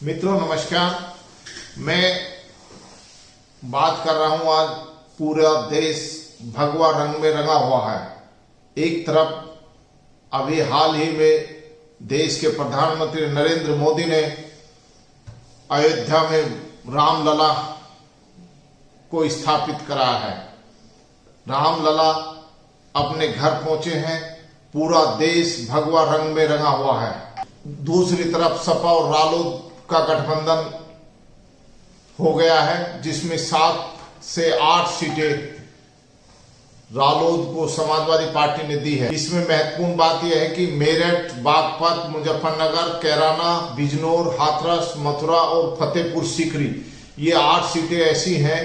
मित्रों नमस्कार। मैं बात कर रहा हूं, आज पूरा देश भगवा रंग में रंगा हुआ है। एक तरफ अभी हाल ही में देश के प्रधानमंत्री नरेंद्र मोदी ने अयोध्या में रामलला को स्थापित करा है। रामलला अपने घर पहुंचे हैं, पूरा देश भगवा रंग में रंगा हुआ है। दूसरी तरफ सपा और रालोद का गठबंधन हो गया है, जिसमें 7 से 8 सीटें रालोद को समाजवादी पार्टी ने दी है। इसमें महत्वपूर्ण बात यह है कि मेरठ, बागपत, मुजफ्फरनगर, कैराना, बिजनौर, हाथरस, मथुरा और फतेहपुर सीकरी, ये 8 सीटें ऐसी हैं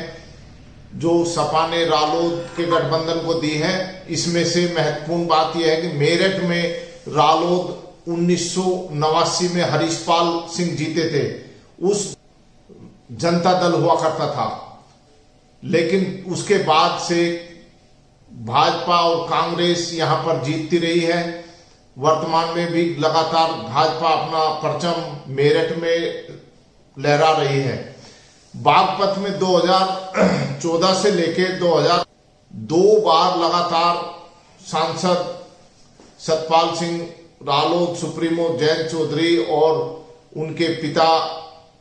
जो सपा ने रालोद के गठबंधन को दी है। इसमें से महत्वपूर्ण बात यह है कि मेरठ में रालोद 1989 में हरीशपाल सिंह जीते थे, उस जनता दल हुआ करता था। लेकिन उसके बाद से भाजपा और कांग्रेस यहां पर जीतती रही है। वर्तमान में भी लगातार भाजपा अपना परचम मेरठ में लहरा रही है। बागपत में 2014 से लेकर 2002 बार लगातार सांसद सतपाल सिंह, रालोद सुप्रीमो जयंत चौधरी और उनके पिता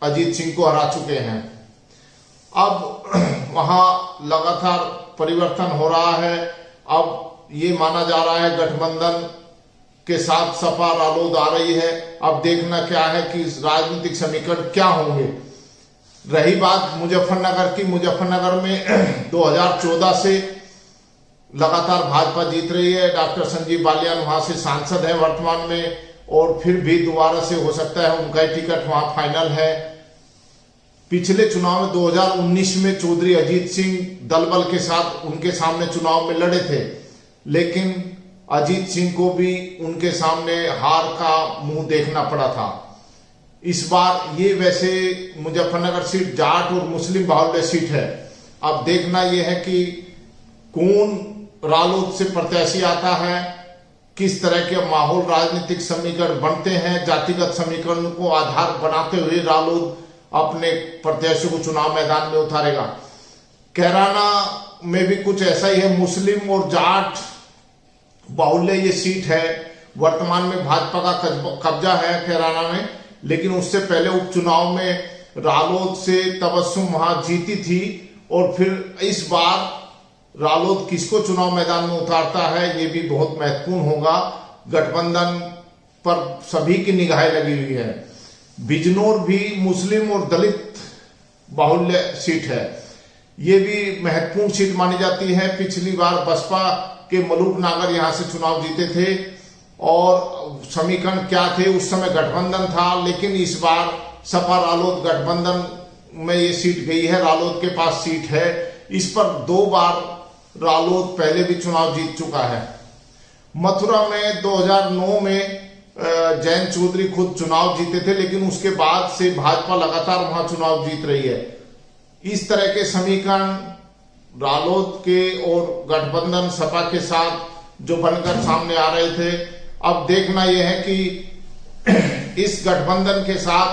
अजीत सिंह को हरा चुके हैं। अब वहां लगातार परिवर्तन हो रहा है। अब ये माना जा रहा है गठबंधन के साथ सपा रालोद आ रही है। अब देखना क्या है कि राजनीतिक समीकरण क्या होंगे। रही बात मुजफ्फरनगर की, मुजफ्फरनगर में 2014 से लगातार भाजपा जीत रही है। डॉक्टर संजीव बालियान वहां से सांसद है वर्तमान में, और फिर भी दोबारा से हो सकता है उनका टिकट वहां फाइनल है। पिछले चुनाव में 2019 में चौधरी अजीत सिंह दलबल के साथ उनके सामने चुनाव में लड़े थे, लेकिन अजीत सिंह को भी उनके सामने हार का मुंह देखना पड़ा था। इस बार ये वैसे मुजफ्फरनगर सीट जाट और मुस्लिम बाहुल्य सीट है। अब देखना यह है कि कौन रालोद से प्रत्याशी आता है, किस तरह के माहौल राजनीतिक समीकरण बनते हैं। जातिगत समीकरण को आधार बनाते हुए रालोद अपने प्रत्याशी को चुनाव मैदान में उतारेगा। कैराना में भी कुछ ऐसा ही है, मुस्लिम और जाट बाहुल्य ये सीट है। वर्तमान में भाजपा का कब्जा है कैराना में, लेकिन उससे पहले उपचुनाव में रालोद से तबस्सुम वहां जीती थी। और फिर इस बार रालोद किसको चुनाव मैदान में उतारता है, ये भी बहुत महत्वपूर्ण होगा। गठबंधन पर सभी की निगाहें लगी हुई है। बिजनौर भी मुस्लिम और दलित बाहुल्य सीट है, ये भी महत्वपूर्ण सीट मानी जाती है। पिछली बार बसपा के मलूक नागर यहां से चुनाव जीते थे, और समीकरण क्या थे, उस समय गठबंधन था। लेकिन इस बार सपा रालोद गठबंधन में ये सीट गई है, रालोद के पास सीट है। इस पर 2 बार रालोद पहले भी चुनाव जीत चुका है। मथुरा में 2009 में जयंत चौधरी खुद चुनाव जीते थे, लेकिन उसके बाद से भाजपा लगातार वहां चुनाव जीत रही है। इस तरह के समीकरण रालोद के और गठबंधन सपा के साथ जो बनकर सामने आ रहे थे। अब देखना यह है कि इस गठबंधन के साथ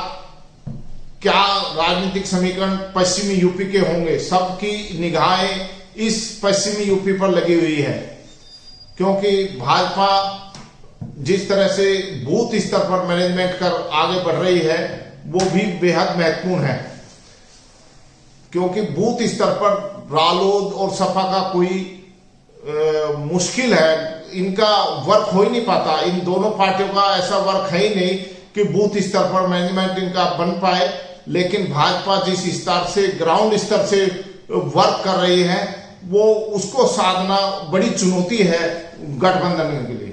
क्या राजनीतिक समीकरण पश्चिमी यूपी के होंगे। सबकी निगाहें इस पश्चिमी यूपी पर लगी हुई है, क्योंकि भाजपा जिस तरह से बूथ स्तर पर मैनेजमेंट कर आगे बढ़ रही है, वो भी बेहद महत्वपूर्ण है। क्योंकि बूथ स्तर पर रालोद और सपा का कोई मुश्किल है, इनका वर्क हो ही नहीं पाता। इन दोनों पार्टियों का ऐसा वर्क है ही नहीं कि बूथ स्तर पर मैनेजमेंट इनका बन पाए। लेकिन भाजपा जिस स्तर से, ग्राउंड स्तर से वर्क कर रही है, वो उसको साधना बड़ी चुनौती है गठबंधन के लिए।